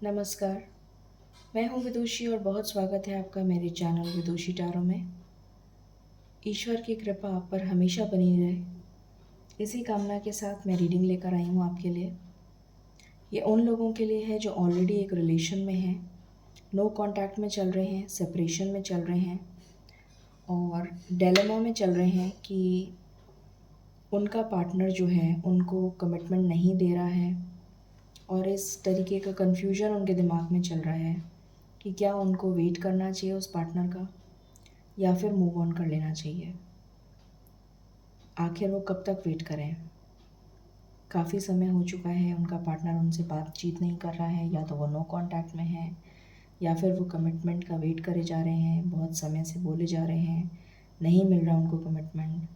नमस्कार। मैं हूँ विदुषी और बहुत स्वागत है आपका मेरे चैनल विदुषी टैरो में। ईश्वर की कृपा आप पर हमेशा बनी रहे, इसी कामना के साथ मैं रीडिंग लेकर आई हूँ आपके लिए। ये उन लोगों के लिए है जो ऑलरेडी एक रिलेशन में हैं, नो कांटेक्ट में चल रहे हैं, सेपरेशन में चल रहे हैं और डिलेमा में चल रहे हैं कि उनका पार्टनर जो है उनको कमिटमेंट नहीं दे रहा है और इस तरीके का कन्फ्यूजन उनके दिमाग में चल रहा है कि क्या उनको वेट करना चाहिए उस पार्टनर का या फिर मूव ऑन कर लेना चाहिए। आखिर वो कब तक वेट करें? काफ़ी समय हो चुका है, उनका पार्टनर उनसे बातचीत नहीं कर रहा है, या तो वो नो कांटेक्ट में है या फिर वो कमिटमेंट का वेट करे जा रहे हैं, बहुत समय से बोले जा रहे हैं, नहीं मिल रहा उनको कमिटमेंट,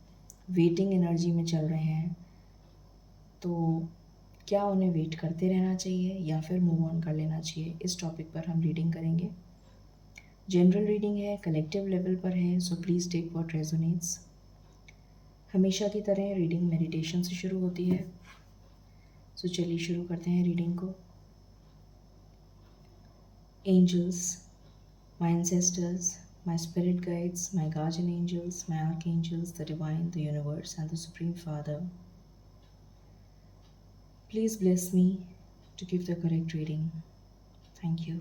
वेटिंग एनर्जी में चल रहे हैं। तो क्या उन्हें वेट करते रहना चाहिए या फिर मूव ऑन कर लेना चाहिए? इस टॉपिक पर हम रीडिंग करेंगे। जनरल रीडिंग है, कलेक्टिव लेवल पर है, so please take what resonates. हमेशा की तरह रीडिंग मेडिटेशन से शुरू होती है, सो चलिए शुरू करते हैं रीडिंग को। Angels, my ancestors, my spirit guides, my guardian angels, my archangels, the divine, the universe and the supreme father, please bless me to give the correct reading. Thank you.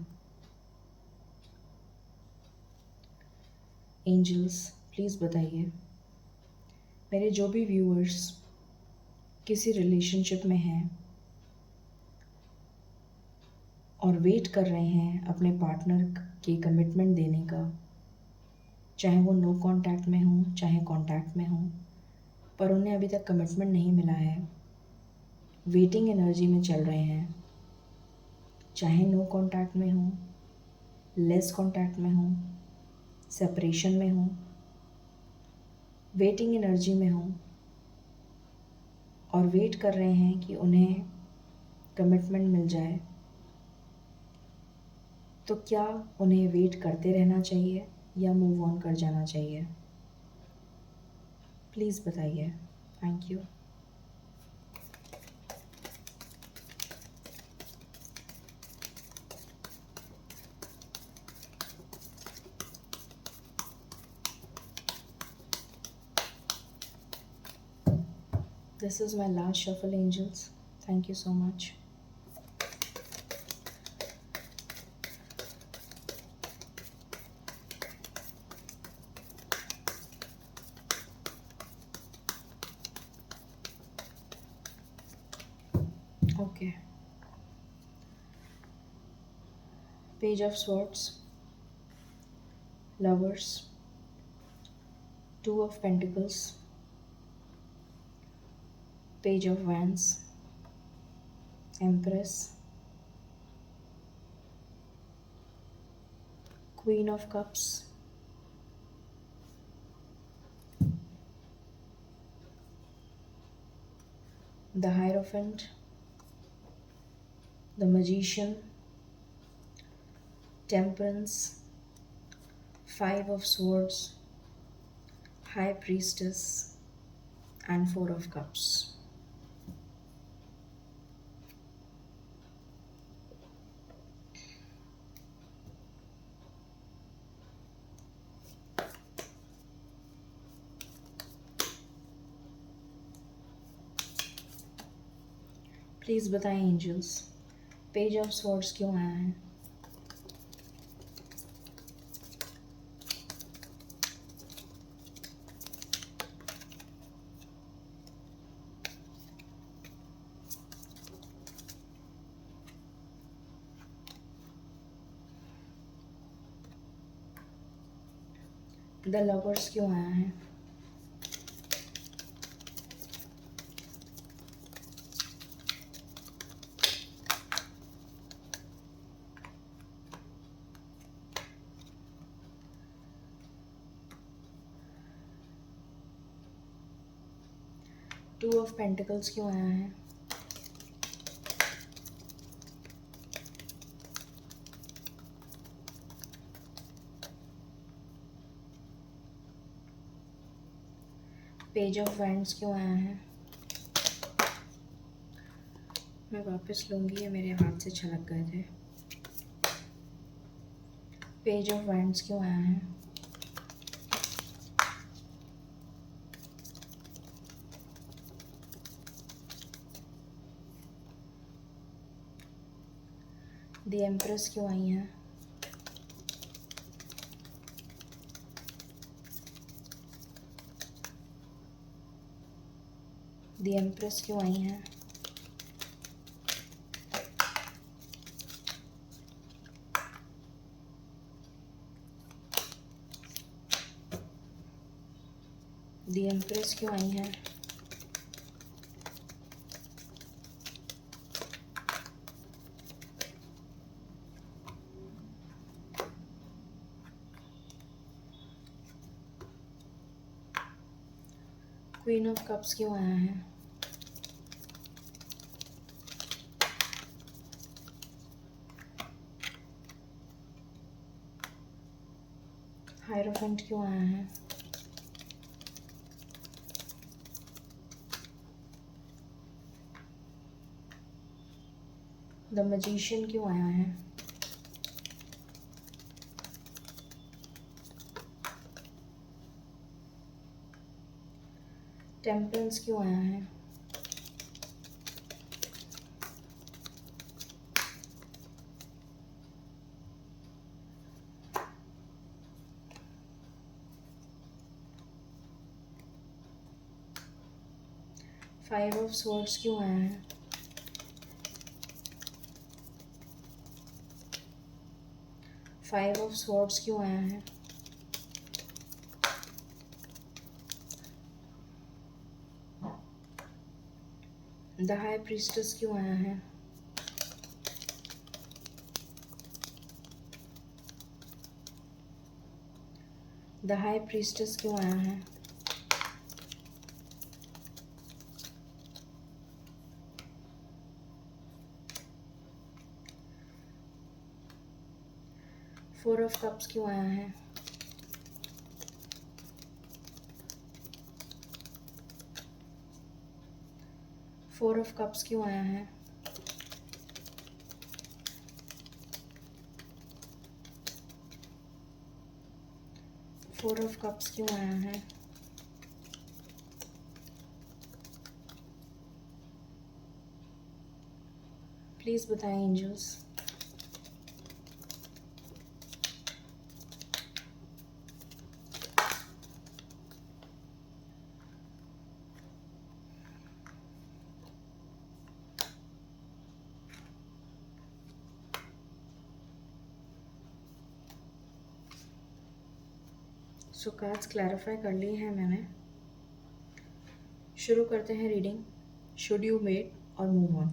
Angels, please बताइए, मेरे जो भी viewers किसी relationship में हैं और wait कर रहे हैं अपने पार्टनर के कमिटमेंट देने का, चाहे वो नो कांटेक्ट में हो चाहे कांटेक्ट में हो, पर उन्हें अभी तक कमिटमेंट नहीं मिला है, वेटिंग एनर्जी में चल रहे हैं, चाहे नो कांटेक्ट में हो, लेस कांटेक्ट में हो, सेपरेशन में हो, वेटिंग एनर्जी में हो और वेट कर रहे हैं कि उन्हें कमिटमेंट मिल जाए, तो क्या उन्हें वेट करते रहना चाहिए या मूव ऑन कर जाना चाहिए? प्लीज़ बताइए। Thank you. This is my last shuffle, angels. Thank you so much. Okay. Page of Swords, Lovers, Two of Pentacles, Page of Wands, Empress, Queen of Cups, the Hierophant, the Magician, Temperance, Five of Swords, High Priestess, and Four of Cups. Please बताएं angels, page of swords क्यों आया है? The lovers क्यों आया है? Two of pentacles क्यों आया है? पेज ऑफ वैंड्स क्यों आया है? मैं वापस लूँगी, ये मेरे हाथ से छलक गए थे। पेज ऑफ वैंड्स क्यों आया है? द एम्प्रेस क्यों आई है? द एम्प्रेस क्यों आई है? द एम्प्रेस क्यों आई है? क्वीन ऑफ कप्स क्यों आया है? हायरोफेंट क्यों आया है? द मैजिशियन क्यों आया है? टेम्परेंस क्यों आया है? फाइव ऑफ स्वॉर्ड्स क्यों आया है? फाइव ऑफ स्वॉर्ड्स क्यों आया है? द हाई प्रीस्टेस क्यों आया है? द हाई प्रीस्टेस क्यों आया है? फोर ऑफ कप्स क्यों आया है? फोर ऑफ कप्स क्यों आया है? फोर ऑफ कप्स क्यों आया है? प्लीज़ बताएं एंजल्स। सो कार्ड्स क्लैरिफाई कर ली है मैंने। शुरू करते हैं रीडिंग। शुड यू वेट और मूव ऑन।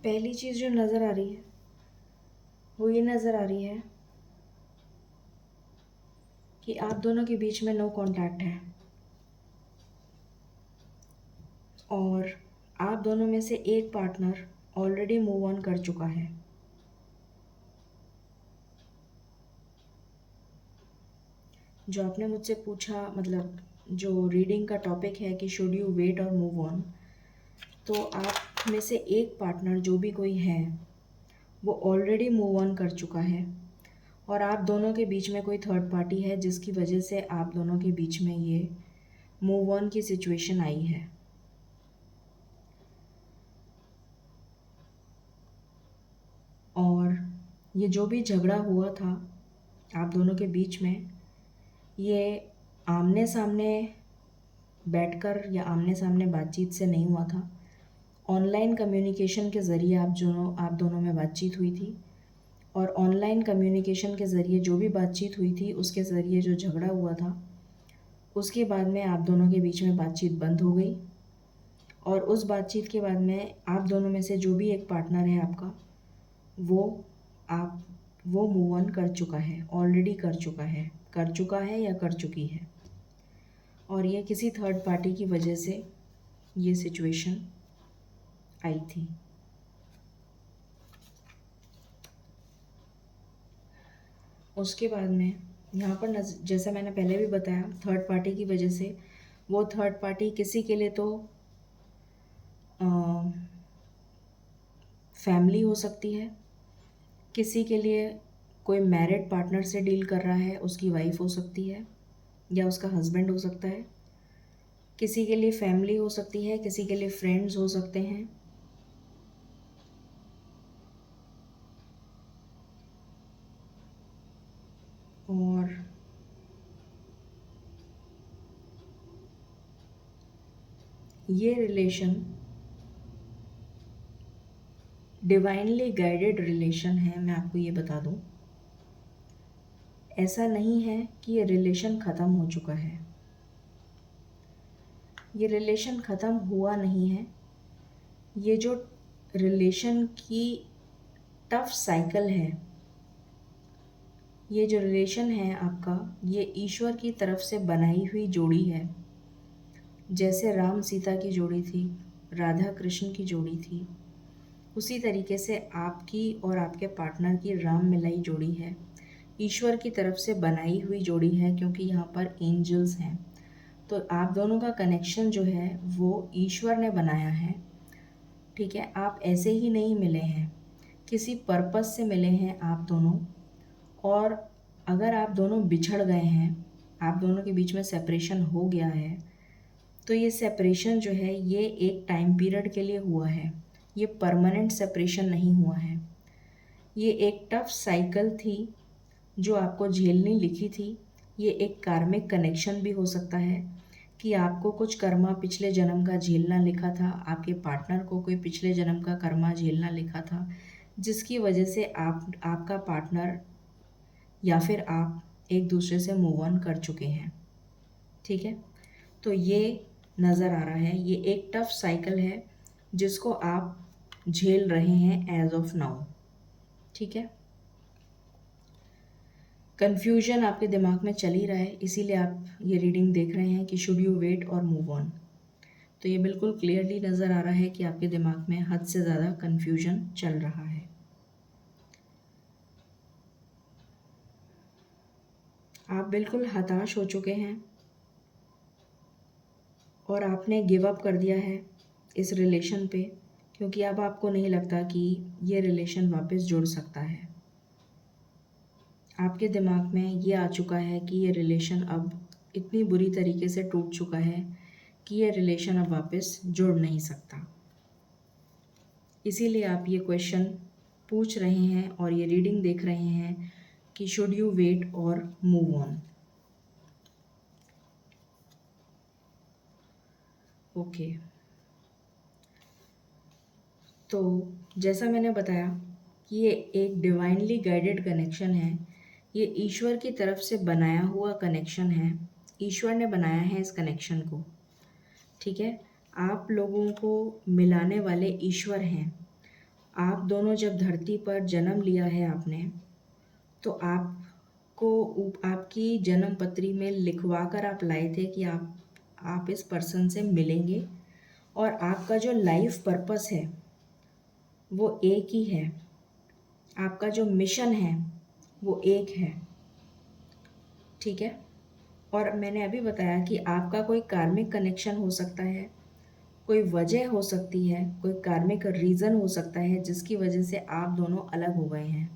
पहली चीज़ जो नज़र आ रही है वो ये नज़र आ रही है कि आप दोनों के बीच में नो कांटेक्ट है और आप दोनों में से एक पार्टनर ऑलरेडी मूव ऑन कर चुका है। जो आपने मुझसे पूछा, मतलब जो रीडिंग का टॉपिक है कि शुड यू वेट और मूव ऑन, तो आप में से एक पार्टनर जो भी कोई है वो ऑलरेडी मूव ऑन कर चुका है और आप दोनों के बीच में कोई थर्ड पार्टी है जिसकी वजह से आप दोनों के बीच में ये मूव ऑन की सिचुएशन आई है। और ये जो भी झगड़ा हुआ था आप दोनों के बीच में, ये आमने सामने बैठकर या आमने सामने बातचीत से नहीं हुआ था। ऑनलाइन कम्युनिकेशन के ज़रिए आप दोनों में बातचीत हुई थी और ऑनलाइन कम्युनिकेशन के ज़रिए जो भी बातचीत हुई थी उसके ज़रिए जो झगड़ा हुआ था उसके बाद में आप दोनों के बीच में बातचीत बंद हो गई और उस बातचीत के बाद में आप दोनों में से जो भी एक पार्टनर है आपका वो मूव ऑन कर चुका है, ऑलरेडी कर चुका है या कर चुकी है। और ये किसी थर्ड पार्टी की वजह से ये सिचुएशन आई थी। उसके बाद में यहाँ पर जैसे मैंने पहले भी बताया, थर्ड पार्टी की वजह से वो थर्ड पार्टी किसी के लिए तो फैमिली हो सकती है, किसी के लिए कोई मैरिड पार्टनर से डील कर रहा है, उसकी वाइफ हो सकती है या उसका हस्बैंड हो सकता है, किसी के लिए फैमिली हो सकती है, किसी के लिए फ्रेंड्स हो सकते हैं, और ये रिलेशन डिवाइनली गाइडेड रिलेशन है। मैं आपको ये बता दूं, ऐसा नहीं है कि ये रिलेशन ख़त्म हो चुका है, ये रिलेशन ख़त्म हुआ नहीं है। ये जो रिलेशन की टफ साइकिल है, ये जो रिलेशन है आपका, ये ईश्वर की तरफ से बनाई हुई जोड़ी है। जैसे राम सीता की जोड़ी थी, राधा कृष्ण की जोड़ी थी, उसी तरीके से आपकी और आपके पार्टनर की राम मिलाई जोड़ी है। ईश्वर की तरफ से बनाई हुई जोड़ी है, क्योंकि यहाँ पर एंजल्स हैं। तो आप दोनों का कनेक्शन जो है वो ईश्वर ने बनाया है। ठीक है, आप ऐसे ही नहीं मिले हैं, किसी पर्पस से मिले हैं आप दोनों। और अगर आप दोनों बिछड़ गए हैं, आप दोनों के बीच में सेपरेशन हो गया है, तो ये सेपरेशन जो है ये एक टाइम पीरियड के लिए हुआ है, ये परमानेंट सेपरेशन नहीं हुआ है। ये एक टफ साइकिल थी जो आपको झेलनी लिखी थी। ये एक कार्मिक कनेक्शन भी हो सकता है कि आपको कुछ कर्मा पिछले जन्म का झेलना लिखा था, आपके पार्टनर को कोई पिछले जन्म का कर्मा झेलना लिखा था, जिसकी वजह से आपका पार्टनर या फिर आप एक दूसरे से मूव ऑन कर चुके हैं। ठीक है, तो ये नज़र आ रहा है, ये एक टफ साइकिल है जिसको आप झेल रहे हैं एज ऑफ नाउ। ठीक है, कन्फ्यूजन आपके दिमाग में चल ही रहा है, इसीलिए आप ये रीडिंग देख रहे हैं कि शुड यू वेट और मूव ऑन। तो ये बिल्कुल क्लियरली नज़र आ रहा है कि आपके दिमाग में हद से ज़्यादा कन्फ्यूजन चल रहा है। आप बिल्कुल हताश हो चुके हैं और आपने गिव अप कर दिया है इस रिलेशन पे, क्योंकि अब आपको नहीं लगता कि ये रिलेशन वापस जुड़ सकता है। आपके दिमाग में ये आ चुका है कि ये रिलेशन अब इतनी बुरी तरीके से टूट चुका है कि ये रिलेशन अब वापस जुड़ नहीं सकता। इसीलिए आप ये क्वेश्चन पूछ रहे हैं और ये रीडिंग देख रहे हैं कि शुड यू वेट और मूव ऑन। ओके, तो जैसा मैंने बताया कि ये एक डिवाइनली गाइडेड कनेक्शन है, ये ईश्वर की तरफ से बनाया हुआ कनेक्शन है, ईश्वर ने बनाया है इस कनेक्शन को। ठीक है, आप लोगों को मिलाने वाले ईश्वर हैं। आप दोनों जब धरती पर जन्म लिया है आपने, तो आपकी जन्म पत्री में लिखवा कर आप लाए थे कि आप इस पर्सन से मिलेंगे, और आपका जो लाइफ पर्पस है वो एक ही है, आपका जो मिशन है वो एक है। ठीक है, और मैंने अभी बताया कि आपका कोई कार्मिक कनेक्शन हो सकता है, कोई वजह हो सकती है, कोई कार्मिक रीज़न हो सकता है जिसकी वजह से आप दोनों अलग हो गए हैं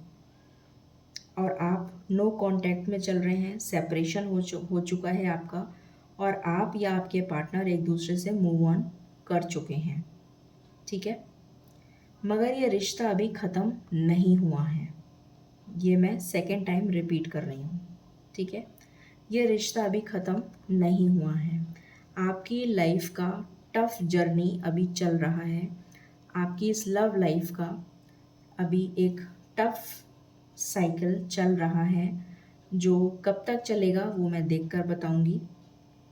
और आप नो कांटेक्ट में चल रहे हैं, सेपरेशन हो चुका है आपका, और आप या आपके पार्टनर एक दूसरे से मूव ऑन कर चुके हैं। ठीक है, मगर ये रिश्ता अभी ख़त्म नहीं हुआ है, ये मैं सेकेंड टाइम रिपीट कर रही हूँ। ठीक है, ये रिश्ता अभी ख़त्म नहीं हुआ है, आपकी लाइफ का टफ जर्नी अभी चल रहा है, आपकी इस लव लाइफ का अभी एक टफ साइकिल चल रहा है, जो कब तक चलेगा वो मैं देखकर बताऊंगी।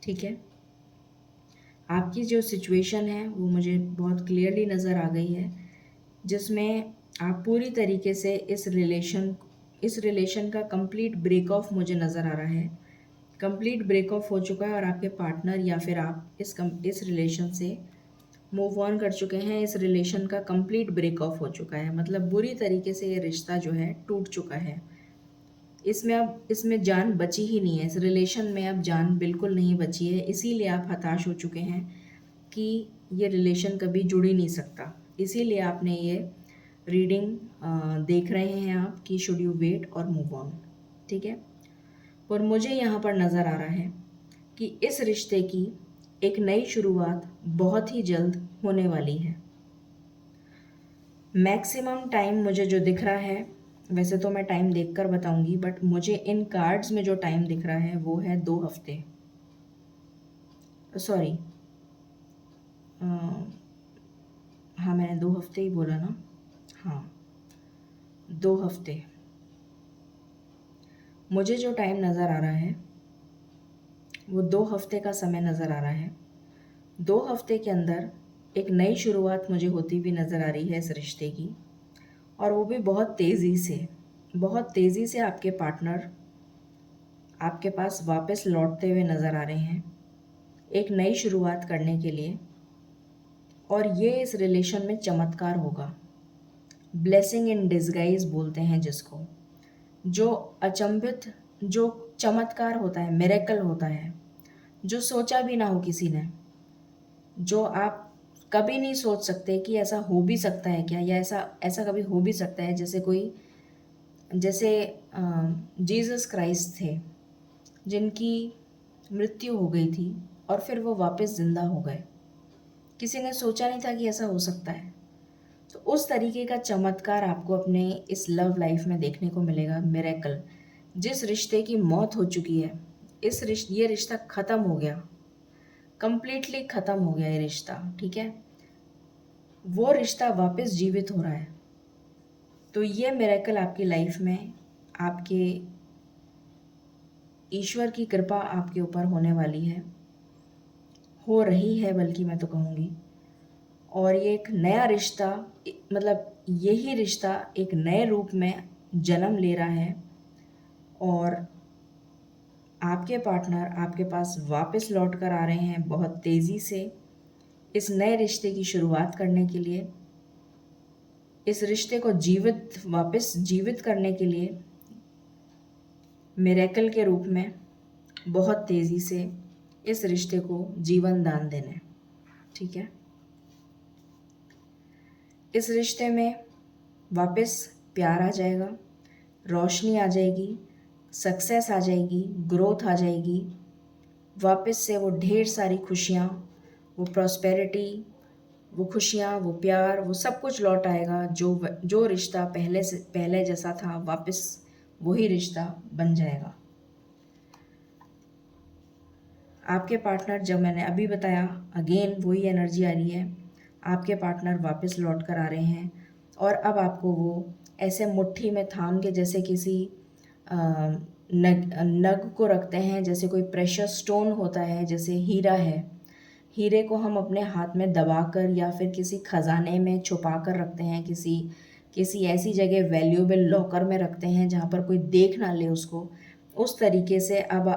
ठीक है, आपकी जो सिचुएशन है वो मुझे बहुत क्लियरली नज़र आ गई है, जिसमें आप पूरी तरीके से इस रिलेशन का कंप्लीट ब्रेक ऑफ मुझे नज़र आ रहा है, कंप्लीट ब्रेक ऑफ हो चुका है, और आपके पार्टनर या फिर आप इस रिलेशन से मूव ऑन कर चुके हैं। इस रिलेशन का कंप्लीट ब्रेक ऑफ हो चुका है, मतलब बुरी तरीके से ये रिश्ता जो है टूट चुका है। इसमें जान बची ही नहीं है, इस रिलेशन में अब जान बिल्कुल नहीं बची है, इसीलिए आप हताश हो चुके हैं कि ये रिलेशन कभी जुड़ ही नहीं सकता। इसीलिए आपने ये रीडिंग देख रहे हैं आप कि शुड यू वेट और मूव ऑन, ठीक है। पर मुझे यहाँ पर नज़र आ रहा है कि इस रिश्ते की एक नई शुरुआत बहुत ही जल्द होने वाली है। मैक्सिमम टाइम मुझे जो दिख रहा है, वैसे तो मैं टाइम देखकर बताऊंगी, बट मुझे इन कार्ड्स में जो टाइम दिख रहा है वो है 2 हफ्ते। सॉरी, हाँ मैंने 2 हफ्ते ही बोला ना, हाँ 2 हफ्ते। मुझे जो टाइम नज़र आ रहा है वो 2 हफ्ते का समय नज़र आ रहा है। 2 हफ्ते के अंदर एक नई शुरुआत मुझे होती हुई नज़र आ रही है इस रिश्ते की, और वो भी बहुत तेज़ी से आपके पार्टनर आपके पास वापस लौटते हुए नज़र आ रहे हैं एक नई शुरुआत करने के लिए। और ये इस रिलेशन में चमत्कार होगा, ब्लेसिंग इन डिस्गाइज बोलते हैं जिसको, जो अचंभित, जो चमत्कार होता है, मिरेकल होता है, जो सोचा भी ना हो किसी ने, जो आप कभी नहीं सोच सकते कि ऐसा हो भी सकता है क्या, या ऐसा ऐसा कभी हो भी सकता है। जैसे जीसस क्राइस्ट थे जिनकी मृत्यु हो गई थी और फिर वो वापस ज़िंदा हो गए। किसी ने सोचा नहीं था कि ऐसा हो सकता है। तो उस तरीके का चमत्कार आपको अपने इस लव लाइफ में देखने को मिलेगा, मिरेकल। जिस रिश्ते की मौत हो चुकी है, ये रिश्ता ख़त्म हो गया, कंप्लीटली ख़त्म हो गया ये रिश्ता, ठीक है। वो रिश्ता वापस जीवित हो रहा है। तो ये मिरेकल आपकी लाइफ में, आपके ईश्वर की कृपा आपके ऊपर होने वाली है, हो रही है बल्कि मैं तो कहूँगी। और ये एक नया रिश्ता, मतलब यही रिश्ता एक नए रूप में जन्म ले रहा है, और आपके पार्टनर आपके पास वापस लौट कर आ रहे हैं बहुत तेज़ी से इस नए रिश्ते की शुरुआत करने के लिए, इस रिश्ते को वापस जीवित करने के लिए, मिरेकल के रूप में बहुत तेज़ी से इस रिश्ते को जीवन दान देने, ठीक है। इस रिश्ते में वापस प्यार आ जाएगा, रोशनी आ जाएगी, सक्सेस आ जाएगी, ग्रोथ आ जाएगी, वापस से वो ढेर सारी खुशियाँ, वो प्रॉस्पेरिटी, वो खुशियाँ, वो प्यार, वो सब कुछ लौट आएगा। जो रिश्ता पहले जैसा था, वापस वही रिश्ता बन जाएगा। आपके पार्टनर, जब मैंने अभी बताया, अगेन वही एनर्जी आ रही है, आपके पार्टनर वापस लौट कर आ रहे हैं, और अब आपको वो ऐसे मुट्ठी में थाम के, जैसे किसी नग को रखते हैं, जैसे कोई प्रेशस स्टोन होता है, जैसे हीरा है, हीरे को हम अपने हाथ में दबाकर या फिर किसी खजाने में छुपा कर रखते हैं, किसी ऐसी जगह वैल्यूएबल लॉकर में रखते हैं जहाँ पर कोई देख ना ले उसको। उस तरीके से अब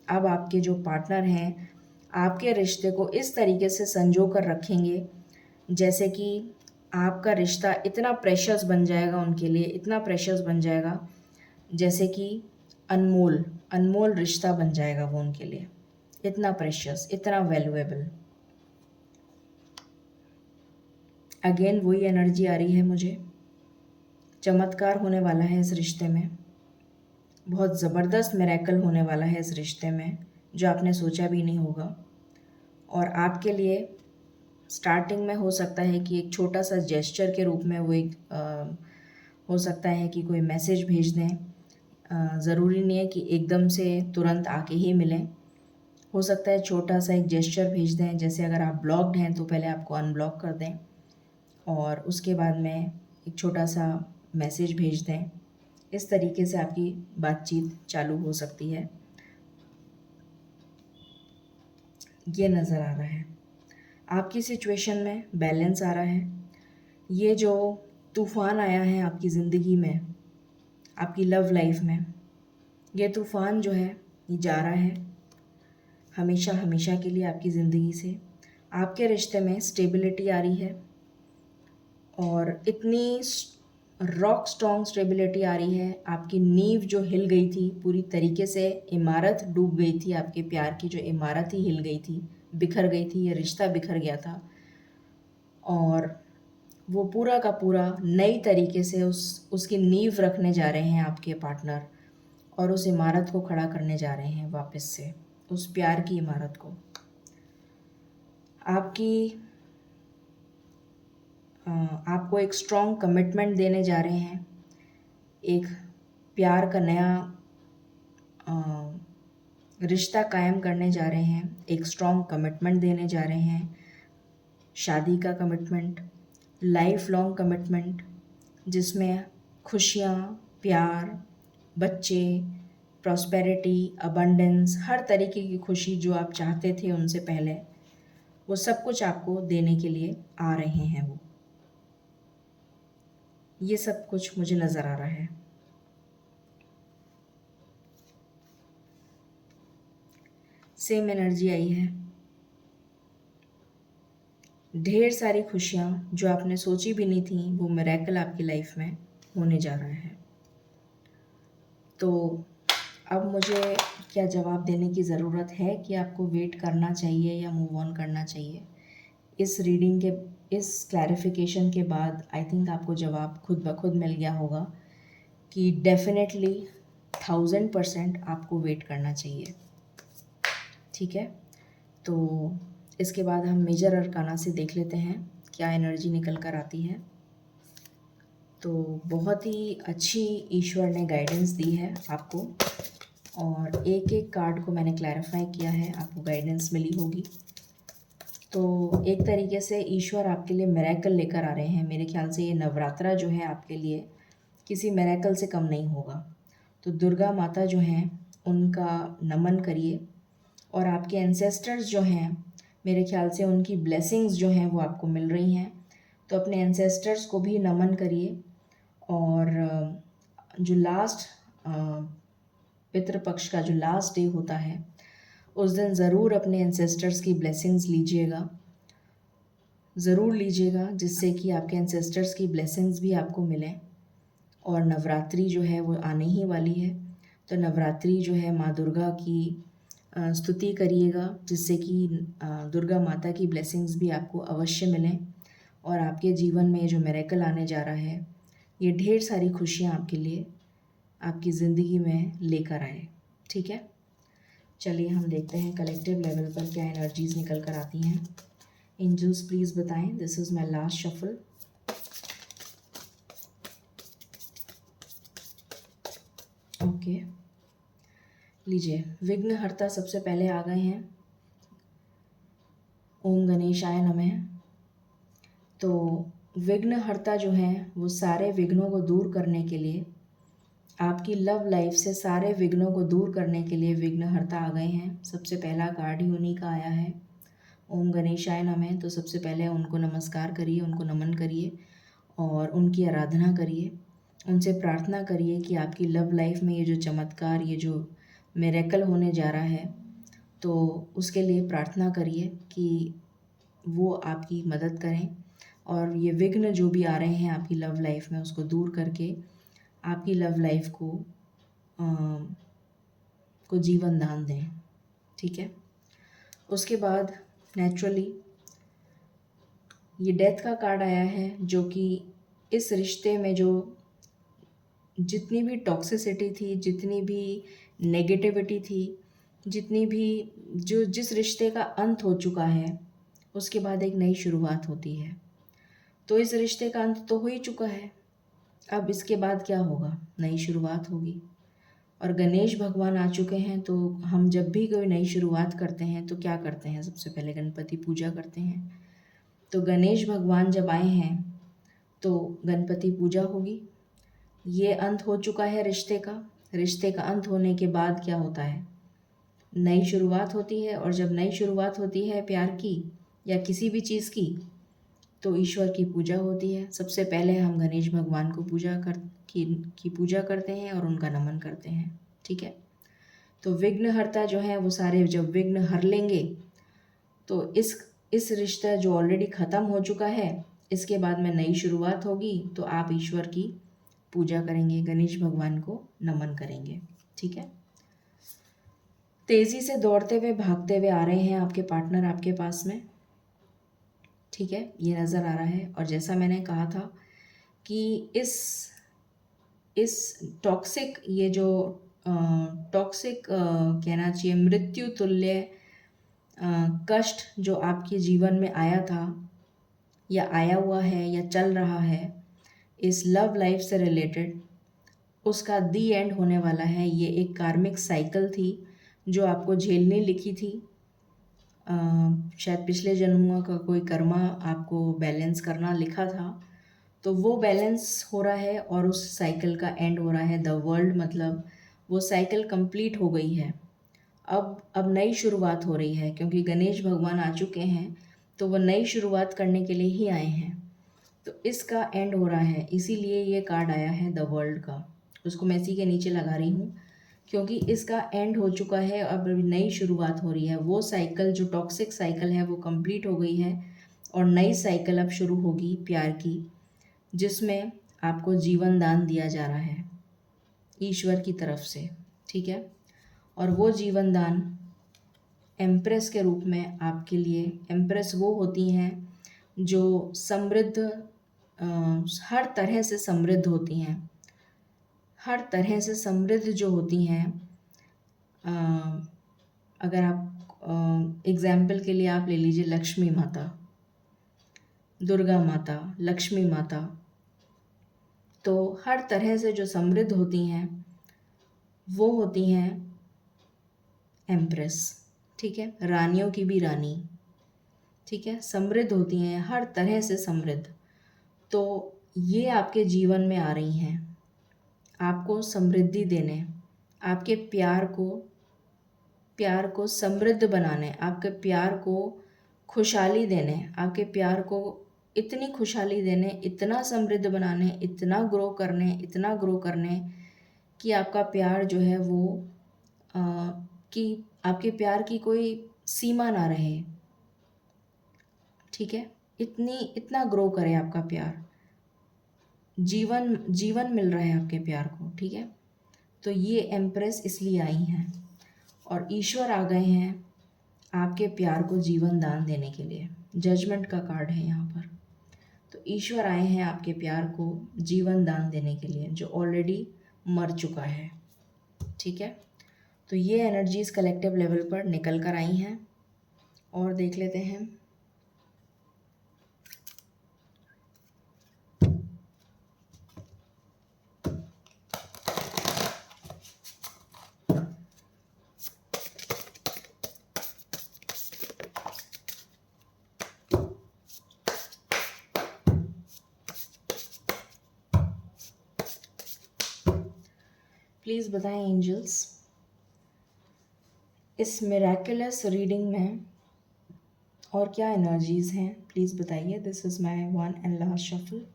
आपके जो पार्टनर हैं आपके रिश्ते को इस तरीके से संजो कर रखेंगे, जैसे कि आपका रिश्ता इतना प्रेशियस बन जाएगा उनके लिए, इतना प्रेशियस बन जाएगा, जैसे कि अनमोल अनमोल रिश्ता बन जाएगा वो उनके लिए, इतना प्रेशियस, इतना वैल्यूएबल। अगेन वही एनर्जी आ रही है मुझे, चमत्कार होने वाला है इस रिश्ते में, बहुत ज़बरदस्त मिरेकल होने वाला है इस रिश्ते में, जो आपने सोचा भी नहीं होगा। और आपके लिए स्टार्टिंग में हो सकता है कि एक छोटा सा जेस्चर के रूप में वो हो सकता है कि कोई मैसेज भेज दें। ज़रूरी नहीं है कि एकदम से तुरंत आके ही मिलें, हो सकता है छोटा सा एक जेस्चर भेज दें, जैसे अगर आप ब्लॉक्ड हैं तो पहले आपको अनब्लॉक कर दें और उसके बाद में एक छोटा सा मैसेज भेज दें। इस तरीके से आपकी बातचीत चालू हो सकती है, ये नज़र आ रहा है। आपकी सिचुएशन में बैलेंस आ रहा है। ये जो तूफ़ान आया है आपकी ज़िंदगी में, आपकी लव लाइफ में, ये तूफ़ान जो है ये जा रहा है हमेशा हमेशा के लिए आपकी ज़िंदगी से। आपके रिश्ते में स्टेबिलिटी आ रही है, और इतनी रॉक स्ट्रॉन्ग स्टेबिलिटी आ रही है, आपकी नींव जो हिल गई थी पूरी तरीके से, इमारत डूब गई थी, आपके प्यार की जो इमारत ही हिल गई थी, बिखर गई थी, ये रिश्ता बिखर गया था, और वो पूरा का पूरा नई तरीके से उसकी नींव रखने जा रहे हैं आपके पार्टनर, और उस इमारत को खड़ा करने जा रहे हैं वापस से, उस प्यार की इमारत को। आपको एक स्ट्रॉन्ग कमिटमेंट देने जा रहे हैं, एक प्यार का नया रिश्ता कायम करने जा रहे हैं, एक स्ट्रॉन्ग कमिटमेंट देने जा रहे हैं, शादी का कमिटमेंट, लाइफ लॉन्ग कमिटमेंट, जिसमें खुशियाँ, प्यार, बच्चे, प्रॉस्पेरिटी, अबंडेंस, हर तरीके की खुशी जो आप चाहते थे उनसे पहले, वो सब कुछ आपको देने के लिए आ रहे हैं वो। ये सब कुछ मुझे नज़र आ रहा है। सेम एनर्जी आई है। ढेर सारी खुशियाँ जो आपने सोची भी नहीं थी, वो मिरेकल आपकी लाइफ में होने जा रहा है। तो अब मुझे क्या जवाब देने की ज़रूरत है कि आपको वेट करना चाहिए या मूव ऑन करना चाहिए? इस रीडिंग के, इस क्लैरिफिकेशन के बाद आई थिंक आपको जवाब खुद ब खुद मिल गया होगा कि डेफिनेटली 1000% आपको वेट करना चाहिए। ठीक है, तो इसके बाद हम मेजर अरकाना से देख लेते हैं क्या एनर्जी निकल कर आती है। तो बहुत ही अच्छी ईश्वर ने गाइडेंस दी है आपको, और एक एक कार्ड को मैंने क्लैरिफाई किया है, आपको गाइडेंस मिली होगी। तो एक तरीके से ईश्वर आपके लिए मिरेकल लेकर आ रहे हैं। मेरे ख्याल से ये नवरात्रा जो है आपके लिए किसी मिरेकल से कम नहीं होगा। तो दुर्गा माता जो हैं उनका नमन करिए, और आपके एंसेस्टर्स जो हैं, मेरे ख्याल से उनकी ब्लेसिंग्स जो हैं वो आपको मिल रही हैं। तो अपने एंसेस्टर्स को भी नमन करिए, और जो लास्ट पितृपक्ष का जो लास्ट डे होता है उस दिन ज़रूर अपने एंसेस्टर्स की ब्लेसिंग्स लीजिएगा, ज़रूर लीजिएगा, जिससे कि आपके एंसेस्टर्स की ब्लेसिंग्स भी आपको मिलें। और नवरात्रि जो है वो आने ही वाली है, तो नवरात्रि जो है माँ दुर्गा की स्तुति करिएगा, जिससे कि दुर्गा माता की ब्लेसिंग्स भी आपको अवश्य मिलें, और आपके जीवन में जो मिरेकल आने जा रहा है ये ढेर सारी खुशियाँ आपके लिए आपकी ज़िंदगी में लेकर आए। ठीक है, चलिए हम देखते हैं कलेक्टिव लेवल पर क्या एनर्जीज निकल कर आती हैं। एंजल्स प्लीज़ बताएं। This is my last shuffle. Okay, लीजिए, विघ्नहर्ता सबसे पहले आ गए हैं। ओम गणेशाय नमः। तो विघ्नहर्ता जो हैं वो सारे विघ्नों को दूर करने के लिए, आपकी लव लाइफ से सारे विघ्नों को दूर करने के लिए विघ्नहर्ता आ गए हैं। सबसे पहला कार्ड ही उन्हीं का आया है, ओम गणेशाय नमः। तो सबसे पहले उनको नमस्कार करिए, उनको नमन करिए और उनकी आराधना करिए, उनसे प्रार्थना करिए कि आपकी लव लाइफ में ये जो चमत्कार, ये जो मिरेकल होने जा रहा है, तो उसके लिए प्रार्थना करिए कि वो आपकी मदद करें, और ये विघ्न जो भी आ रहे हैं आपकी लव लाइफ में उसको दूर करके आपकी लव लाइफ को जीवन दान दें। ठीक है, उसके बाद नेचुरली ये डेथ का कार्ड आया है, जो कि इस रिश्ते में जो जितनी भी टॉक्सिसिटी थी, जितनी भी नेगेटिविटी थी, जितनी भी जो जिस रिश्ते का अंत हो चुका है उसके बाद एक नई शुरुआत होती है। तो इस रिश्ते का अंत तो हो ही चुका है, अब इसके बाद क्या होगा? नई शुरुआत होगी। और गणेश भगवान आ चुके हैं, तो हम जब भी कोई नई शुरुआत करते हैं तो क्या करते हैं? सबसे पहले गणपति पूजा करते हैं। तो गणेश भगवान जब आए हैं तो गणपति पूजा होगी। ये अंत हो चुका है रिश्ते का। रिश्ते का अंत होने के बाद क्या होता है? नई शुरुआत होती है, और जब नई शुरुआत होती है प्यार की या किसी भी चीज़ तो ईश्वर की पूजा होती है। सबसे पहले हम गणेश भगवान को की पूजा करते हैं और उनका नमन करते हैं। ठीक है, तो विघ्नहर्ता जो है वो सारे जब विघ्न हर लेंगे तो इस रिश्ता जो ऑलरेडी ख़त्म हो चुका है, इसके बाद में नई शुरुआत होगी। तो आप ईश्वर की पूजा करेंगे, गणेश भगवान को नमन करेंगे। ठीक है, तेज़ी से दौड़ते हुए भागते हुए आ रहे हैं आपके पार्टनर आपके पास में, ठीक है, ये नज़र आ रहा है। और जैसा मैंने कहा था कि इस टॉक्सिक, ये जो टॉक्सिक कहना चाहिए मृत्यु तुल्य कष्ट जो आपके जीवन में आया था या आया हुआ है या चल रहा है इस लव लाइफ से रिलेटेड, उसका दी एंड होने वाला है। ये एक कार्मिक साइकिल थी जो आपको झेलनी लिखी थी। शायद पिछले जन्मों का कोई कर्मा आपको बैलेंस करना लिखा था, तो वो बैलेंस हो रहा है और उस साइकिल का एंड हो रहा है। द वर्ल्ड मतलब वो साइकिल कंप्लीट हो गई है। अब नई शुरुआत हो रही है, क्योंकि गणेश भगवान आ चुके हैं, तो वो नई शुरुआत करने के लिए ही आए हैं। तो इसका एंड हो रहा है, इसीलिए ये कार्ड आया है द वर्ल्ड का। उसको मैं इसी के नीचे लगा रही हूँ, क्योंकि इसका एंड हो चुका है, अब नई शुरुआत हो रही है। वो साइकिल जो टॉक्सिक साइकिल है वो कंप्लीट हो गई है और नई साइकिल अब शुरू होगी प्यार की, जिसमें आपको जीवन दान दिया जा रहा है ईश्वर की तरफ से, ठीक है। और वो जीवन दान एम्प्रेस के रूप में आपके लिए, एम्प्रेस वो होती हैं जो समृद्ध, हर तरह से समृद्ध होती हैं, हर तरह से समृद्ध जो होती हैं। अगर आप एग्ज़ाम्पल के लिए आप ले लीजिए लक्ष्मी माता, दुर्गा माता, लक्ष्मी माता, तो हर तरह से जो समृद्ध होती हैं वो होती हैं एम्प्रेस, ठीक है, रानियों की भी रानी, ठीक है, समृद्ध होती हैं, हर तरह से समृद्ध। तो ये आपके जीवन में आ रही हैं आपको समृद्धि देने, आपके प्यार को समृद्ध बनाने, आपके प्यार को खुशहाली देने, आपके प्यार को इतनी खुशहाली देने, इतना समृद्ध बनाने, इतना ग्रो करने कि आपका प्यार जो है वो कि आपके प्यार की कोई सीमा ना रहे, ठीक है, इतना ग्रो करे आपका प्यार, जीवन मिल रहा है आपके प्यार को, ठीक है। तो ये एम्प्रेस इसलिए आई हैं और ईश्वर आ गए हैं आपके प्यार को जीवन दान देने के लिए। जजमेंट का कार्ड है यहाँ पर, तो ईश्वर आए हैं आपके प्यार को जीवन दान देने के लिए जो ऑलरेडी मर चुका है, ठीक है। तो ये एनर्जीज कलेक्टिव लेवल पर निकल कर आई हैं और देख लेते हैं। प्लीज़ बताएं एंजल्स, इस मिराकुलस रीडिंग में और क्या एनर्जीज़ हैं, प्लीज़ बताइए। This is my one and last shuffle.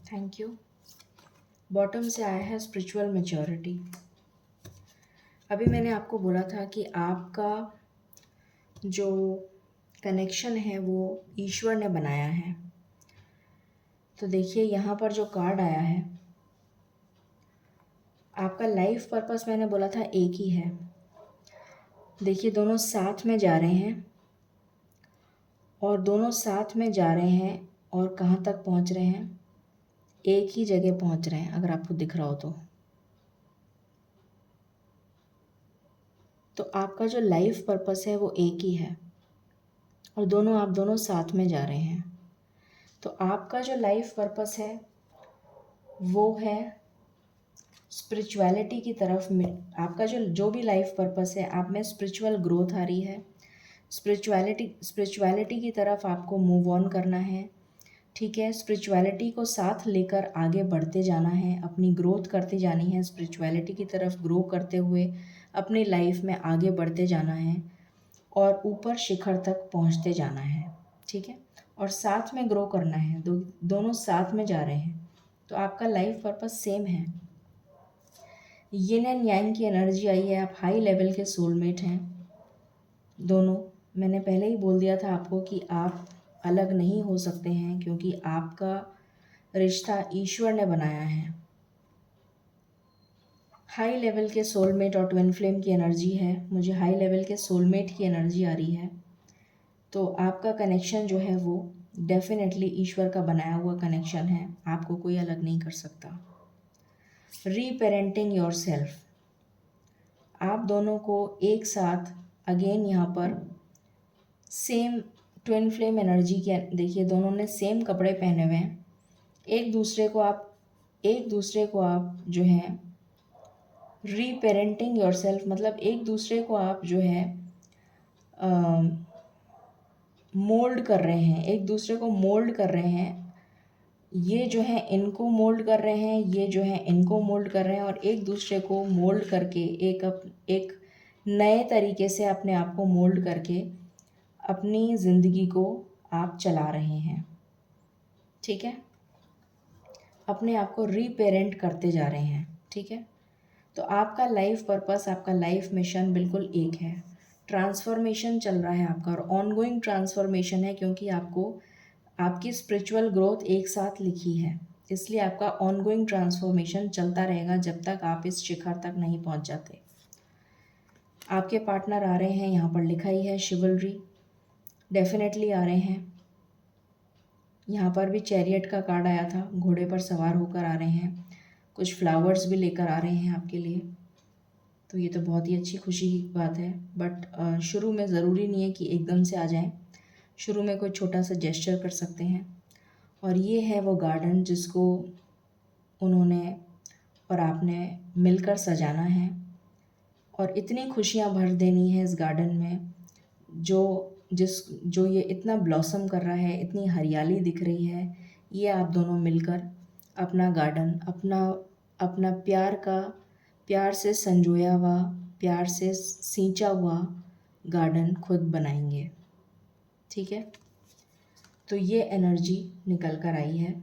Thank you. Bottom से आया है स्पिरिचुअल मैच्योरिटी। अभी मैंने आपको बोला था कि आपका जो कनेक्शन है वो ईश्वर ने बनाया है। तो देखिए यहाँ पर जो कार्ड आया है, आपका लाइफ पर्पस मैंने बोला था एक ही है। देखिए दोनों साथ में जा रहे हैं और दोनों साथ में जा रहे हैं और कहाँ तक पहुँच रहे हैं, एक ही जगह पहुँच रहे हैं, अगर आपको दिख रहा हो तो आपका जो लाइफ पर्पस है वो एक ही है और आप दोनों साथ में जा रहे हैं। तो आपका जो लाइफ पर्पस है वो है स्पिरिचुअलिटी की तरफ में। आपका जो भी लाइफ पर्पस है, आप में स्पिरिचुअल ग्रोथ आ रही है, स्पिरिचुअलिटी की तरफ आपको मूव ऑन करना है, ठीक है। स्पिरिचुअलिटी को साथ लेकर आगे बढ़ते जाना है, अपनी ग्रोथ करते जानी है, स्पिरिचुअलिटी की तरफ ग्रो करते हुए अपनी लाइफ में आगे बढ़ते जाना है और ऊपर शिखर तक पहुंचते जाना है, ठीक है। और साथ में ग्रो करना है, दोनों साथ में जा रहे हैं, तो आपका लाइफ पर्पस सेम है। यिन एंड यांग की एनर्जी आई है, आप हाई लेवल के सोलमेट हैं दोनों। मैंने पहले ही बोल दिया था आपको कि आप अलग नहीं हो सकते हैं, क्योंकि आपका रिश्ता ईश्वर ने बनाया है। हाई लेवल के सोलमेट और ट्विन फ्लेम की एनर्जी है। मुझे हाई लेवल के सोलमेट की एनर्जी आ रही है। तो आपका कनेक्शन जो है वो डेफिनेटली ईश्वर का बनाया हुआ कनेक्शन है, आपको कोई अलग नहीं कर सकता। रीपेरेंटिंग योर सेल्फ, आप दोनों को एक साथ अगेन यहाँ पर सेम ट्विन फ्लेम एनर्जी के, देखिए दोनों ने सेम कपड़े पहने हुए हैं। एक दूसरे को आप जो है रीपेरेंटिंग योरसेल्फ, मतलब एक दूसरे को आप जो है मोल्ड कर रहे हैं, एक दूसरे को मोल्ड कर रहे हैं। ये जो है इनको मोल्ड कर रहे हैं, ये जो है इनको मोल्ड कर रहे हैं, और एक दूसरे को मोल्ड करके एक नए तरीके से अपने आप को मोल्ड करके अपनी ज़िंदगी को आप चला रहे हैं। ठीक है, अपने आप को रीपेरेंट करते जा रहे हैं। ठीक है, तो आपका लाइफ पर्पस, आपका लाइफ मिशन बिल्कुल एक है। ट्रांसफॉर्मेशन चल रहा है आपका, और ऑनगोइंग ट्रांसफॉर्मेशन है, क्योंकि आपको आपकी स्पिरिचुअल ग्रोथ एक साथ लिखी है, इसलिए आपका ऑनगोइंग ट्रांसफॉर्मेशन चलता रहेगा जब तक आप इस शिखर तक नहीं पहुंच जाते। आपके पार्टनर आ रहे हैं, यहाँ पर लिखा ही है शिवलरी, डेफिनेटली आ रहे हैं। यहाँ पर भी चैरियट का कार्ड आया था, घोड़े पर सवार होकर आ रहे हैं, कुछ फ्लावर्स भी लेकर आ रहे हैं आपके लिए। तो ये तो बहुत ही अच्छी खुशी की बात है, बट शुरू में ज़रूरी नहीं है कि एकदम से आ जाएं। शुरू में कोई छोटा सा जेस्चर कर सकते हैं। और ये है वो गार्डन जिसको उन्होंने और आपने मिलकर सजाना है, और इतनी खुशियाँ भर देनी है इस गार्डन में, जो ये इतना ब्लॉसम कर रहा है, इतनी हरियाली दिख रही है। ये आप दोनों मिलकर अपना गार्डन, अपना प्यार से संजोया हुआ, प्यार से सींचा हुआ गार्डन खुद बनाएंगे। ठीक है, तो ये एनर्जी निकल कर आई है।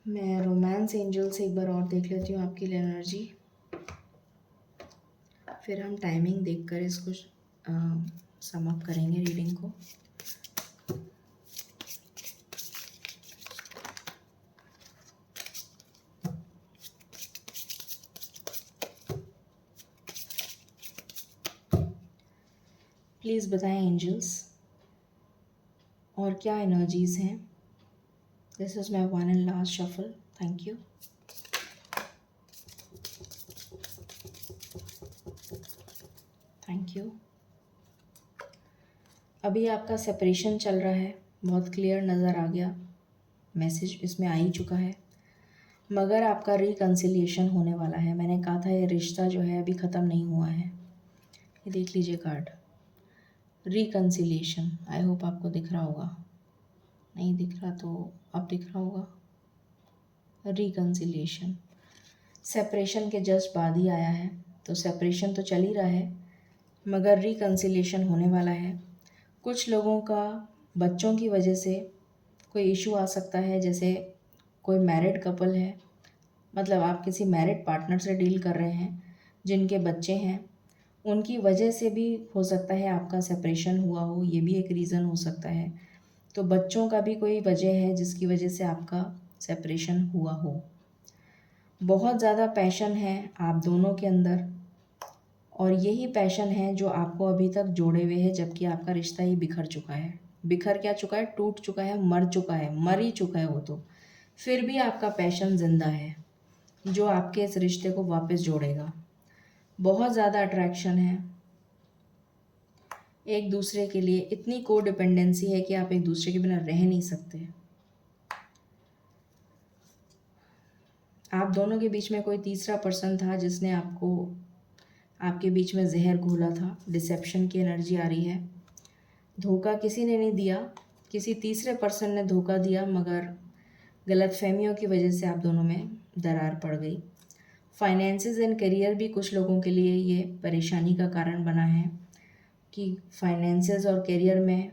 मैं रोमांस एंजल से एक बार और देख लेती हूँ आपकी एनर्जी, फिर हम टाइमिंग देखकर इसको सम अप करेंगे रीडिंग को। प्लीज़ बताएं एंजल्स, और क्या एनर्जीज हैं। This is my one and last shuffle, thank you. Thank you. अभी आपका सेपरेशन चल रहा है, बहुत क्लियर नज़र आ गया, मैसेज इसमें आ ही चुका है, मगर आपका रिकन्सिलिएशन होने वाला है। मैंने कहा था ये रिश्ता जो है अभी ख़त्म नहीं हुआ है। ये देख लीजिए कार्ड, रिकन्सिलिएशन। आई होप आपको दिख रहा होगा, नहीं दिख रहा तो अब दिख रहा होगा। रिकन्सिलिएशन सेपरेशन के जस्ट बाद ही आया है, तो सेपरेशन तो चल ही रहा है, मगर रिकन्सिलिएशन होने वाला है। कुछ लोगों का बच्चों की वजह से कोई इशू आ सकता है, जैसे कोई मैरिड कपल है, मतलब आप किसी मैरिड पार्टनर से डील कर रहे हैं जिनके बच्चे हैं, उनकी वजह से भी हो सकता है आपका सेपरेशन हुआ हो, ये भी एक रीज़न हो सकता है। तो बच्चों का भी कोई वजह है जिसकी वजह से आपका सेपरेशन हुआ हो। बहुत ज़्यादा पैशन है आप दोनों के अंदर, और यही पैशन है जो आपको अभी तक जोड़े हुए है, जबकि आपका रिश्ता ही बिखर चुका है। बिखर क्या चुका है? टूट चुका है, मर चुका है, मर ही चुका है वो तो। फिर भी आपका पैशन जिंदा है, जो आपके इस रिश्ते को वापस जोड़ेगा। बहुत ज़्यादा अट्रैक्शन है एक दूसरे के लिए, इतनी को डिपेंडेंसी है कि आप एक दूसरे के बिना रह नहीं सकते। आप दोनों के बीच में कोई तीसरा पर्सन था जिसने आपके बीच में जहर घोला था। डिसेप्शन की एनर्जी आ रही है। धोखा किसी ने नहीं दिया, किसी तीसरे पर्सन ने धोखा दिया, मगर गलतफहमियों की वजह से आप दोनों में दरार पड़ गई। फाइनेंसेस एंड करियर भी कुछ लोगों के लिए ये परेशानी का कारण बना है कि फाइनेंसेस और करियर में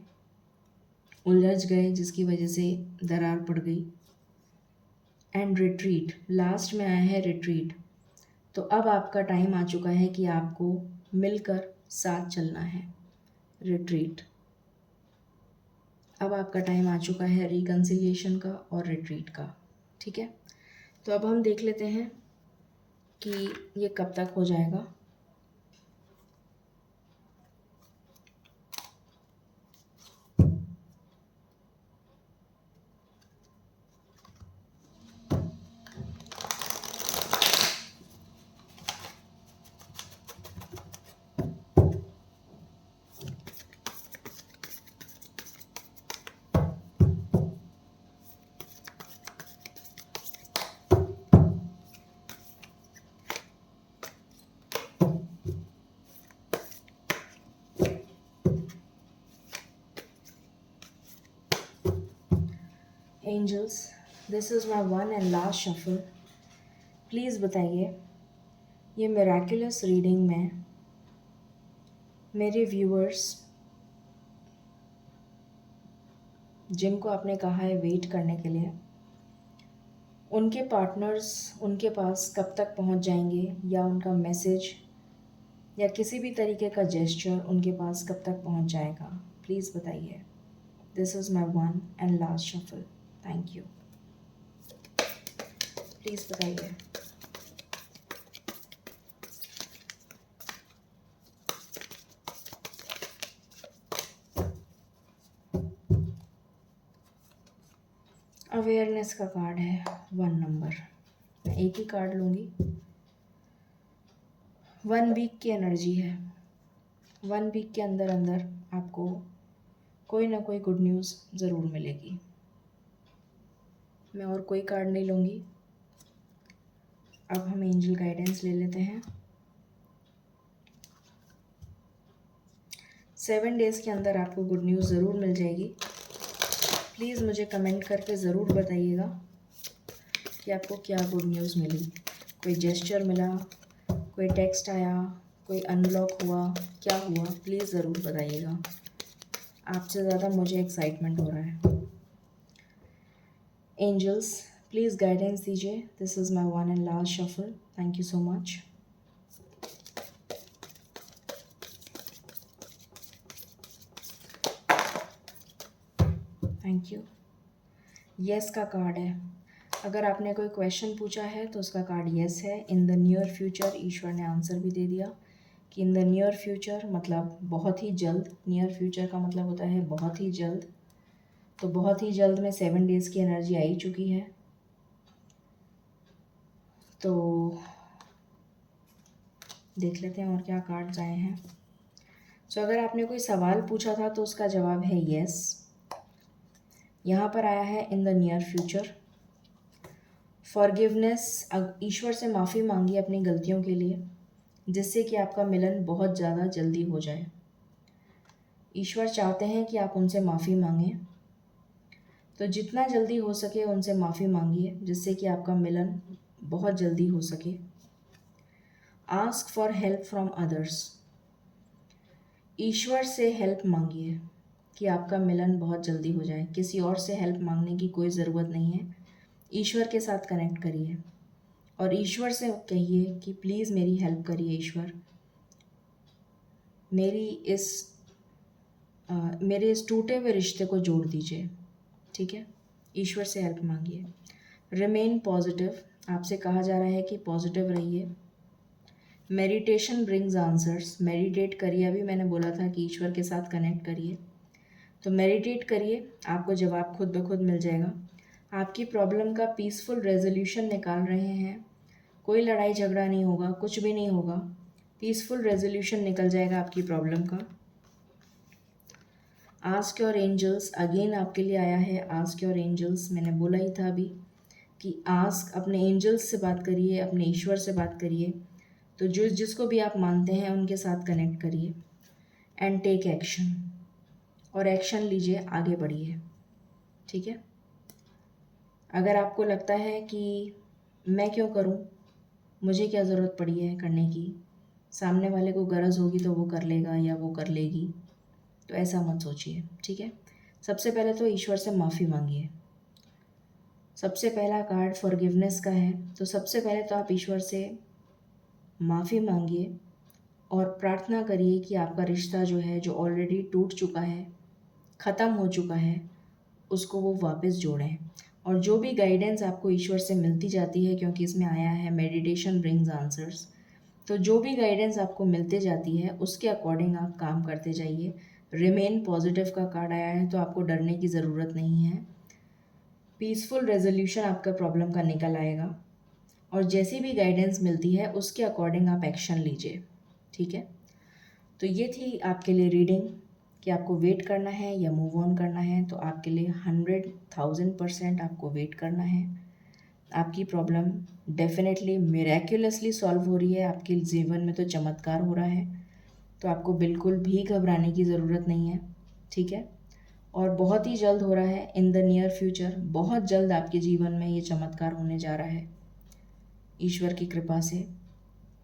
उलझ गए, जिसकी वजह से दरार पड़ गई। एंड रिट्रीट, लास्ट में आया है रिट्रीट। तो अब आपका टाइम आ चुका है कि आपको मिलकर साथ चलना है। रिट्रीट, अब आपका टाइम आ चुका है रिकन्सिलिएशन का और रिट्रीट का। ठीक है, तो अब हम देख लेते हैं कि ये कब तक हो जाएगा। Angels, this is my one and last shuffle. Please बताइए, ये मिराकुलस रीडिंग में मेरे व्यूअर्स जिनको आपने कहा है वेट करने के लिए, उनके पार्टनर्स उनके पास कब तक पहुंच जाएंगे, या उनका मैसेज या किसी भी तरीके का जेस्चर उनके पास कब तक पहुंच जाएगा? प्लीज़ बताइए। This is my one and last shuffle. Thank you. Please बताइए। अवेयरनेस का कार्ड है 1 नंबर। मैं एक ही कार्ड लूँगी। 1 वीक की एनर्जी है। 1 वीक के अंदर अंदर आपको कोई ना कोई गुड न्यूज़ ज़रूर मिलेगी। मैं और कोई कार्ड नहीं लूँगी। अब हम एंजल गाइडेंस ले लेते हैं। 7 डेज़ के अंदर आपको गुड न्यूज़ ज़रूर मिल जाएगी। प्लीज़ मुझे कमेंट करके ज़रूर बताइएगा कि आपको क्या गुड न्यूज़ मिली। कोई जेस्चर मिला, कोई टेक्स्ट आया, कोई अनब्लॉक हुआ, क्या हुआ? प्लीज़ ज़रूर बताइएगा। आपसे ज़्यादा मुझे एक्साइटमेंट हो रहा है। एंजल्स, प्लीज़ गाइडेंस दीजिए। This is my one and last shuffle. Thank you so much. Thank you. Yes का कार्ड है। अगर आपने कोई क्वेश्चन पूछा है तो उसका कार्ड येस है। इन द नियर फ्यूचर, ईश्वर ने आंसर भी दे दिया कि इन द नियर फ्यूचर मतलब बहुत ही जल्द। नियर फ्यूचर का मतलब होता है बहुत ही जल्द। तो बहुत ही जल्द में 7 डेज़ की एनर्जी आ ही चुकी है। तो देख लेते हैं और क्या कार्ड्स आए हैं। सो अगर आपने कोई सवाल पूछा था तो उसका जवाब है येस। यहाँ पर आया है in the near future. Forgiveness, ईश्वर से माफ़ी मांगी अपनी गलतियों के लिए, जिससे कि आपका मिलन बहुत ज़्यादा जल्दी हो जाए। ईश्वर चाहते हैं कि आप उनसे माफ़ी मांगें, तो जितना जल्दी हो सके उनसे माफ़ी मांगिए, जिससे कि आपका मिलन बहुत जल्दी हो सके। Ask for help from others, ईश्वर से हेल्प मांगिए कि आपका मिलन बहुत जल्दी हो जाए। किसी और से हेल्प मांगने की कोई ज़रूरत नहीं है। ईश्वर के साथ कनेक्ट करिए और ईश्वर से कहिए कि प्लीज़ मेरी हेल्प करिए ईश्वर, मेरे इस टूटे हुए रिश्ते को जोड़ दीजिए। ठीक है, ईश्वर से हेल्प मांगिए। रिमेन पॉजिटिव, आपसे कहा जा रहा है कि पॉजिटिव रहिए। मेडिटेशन ब्रिंग्स आंसर्स, मेडिटेट करिए। अभी मैंने बोला था कि ईश्वर के साथ कनेक्ट करिए, तो मेडिटेट करिए, आपको जवाब खुद ब खुद मिल जाएगा। आपकी प्रॉब्लम का पीसफुल रेजोल्यूशन निकाल रहे हैं। कोई लड़ाई झगड़ा नहीं होगा, कुछ भी नहीं होगा। पीसफुल रेजोल्यूशन निकल जाएगा आपकी प्रॉब्लम का। आस्क योर एंजल्स, अगेन आपके लिए आया है आस्क योर एंजल्स। मैंने बोला ही था अभी कि आस्क, अपने एंजल्स से बात करिए, अपने ईश्वर से बात करिए। तो जो जिसको भी आप मानते हैं उनके साथ कनेक्ट करिए एंड टेक एक्शन, और एक्शन लीजिए, आगे बढ़िए। ठीक है, अगर आपको लगता है कि मैं क्यों करूं, मुझे क्या ज़रूरत पड़ी है करने की, सामने वाले को गरज होगी तो वो कर लेगा या वो कर लेगी, तो ऐसा मत सोचिए। ठीक है, सबसे पहले तो ईश्वर से माफ़ी मांगिए। सबसे पहला कार्ड फॉरगिवनेस का है, तो सबसे पहले तो आप ईश्वर से माफ़ी मांगिए और प्रार्थना करिए कि आपका रिश्ता जो है, जो ऑलरेडी टूट चुका है, ख़त्म हो चुका है उसको वो वापस जोड़ें। और जो भी गाइडेंस आपको ईश्वर से मिलती जाती है, क्योंकि इसमें आया है मेडिटेशन ब्रिंग्स आंसर्स, तो जो भी गाइडेंस आपको मिलते जाती है उसके अकॉर्डिंग आप काम करते जाइए। रिमेन पॉजिटिव का कार्ड आया है, तो आपको डरने की ज़रूरत नहीं है। पीसफुल रेजोल्यूशन आपका प्रॉब्लम का निकल आएगा। और जैसी भी गाइडेंस मिलती है उसके अकॉर्डिंग आप एक्शन लीजिए, ठीक है। तो ये थी आपके लिए रीडिंग कि आपको वेट करना है या मूव ऑन करना है। तो आपके लिए 100,000% आपको वेट करना है। आपकी प्रॉब्लम डेफिनेटली मिरेक्युलसली सॉल्व हो रही है, आपके जीवन में तो चमत्कार हो रहा है। तो आपको बिल्कुल भी घबराने की ज़रूरत नहीं है, ठीक है। और बहुत ही जल्द हो रहा है, इन द नियर फ्यूचर, बहुत जल्द आपके जीवन में ये चमत्कार होने जा रहा है ईश्वर की कृपा से।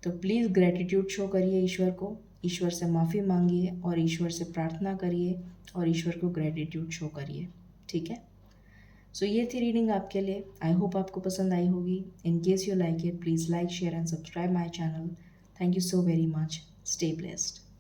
तो प्लीज़ ग्रैटिट्यूड शो करिए ईश्वर को, ईश्वर से माफ़ी मांगिए और ईश्वर से प्रार्थना करिए और ईश्वर को ग्रैटिट्यूड शो करिए, ठीक है। सो ये थी रीडिंग आपके लिए। आई होप आपको पसंद आई होगी। In case you like it, please like, share and subscribe my channel. Thank you so very much. Stay blessed.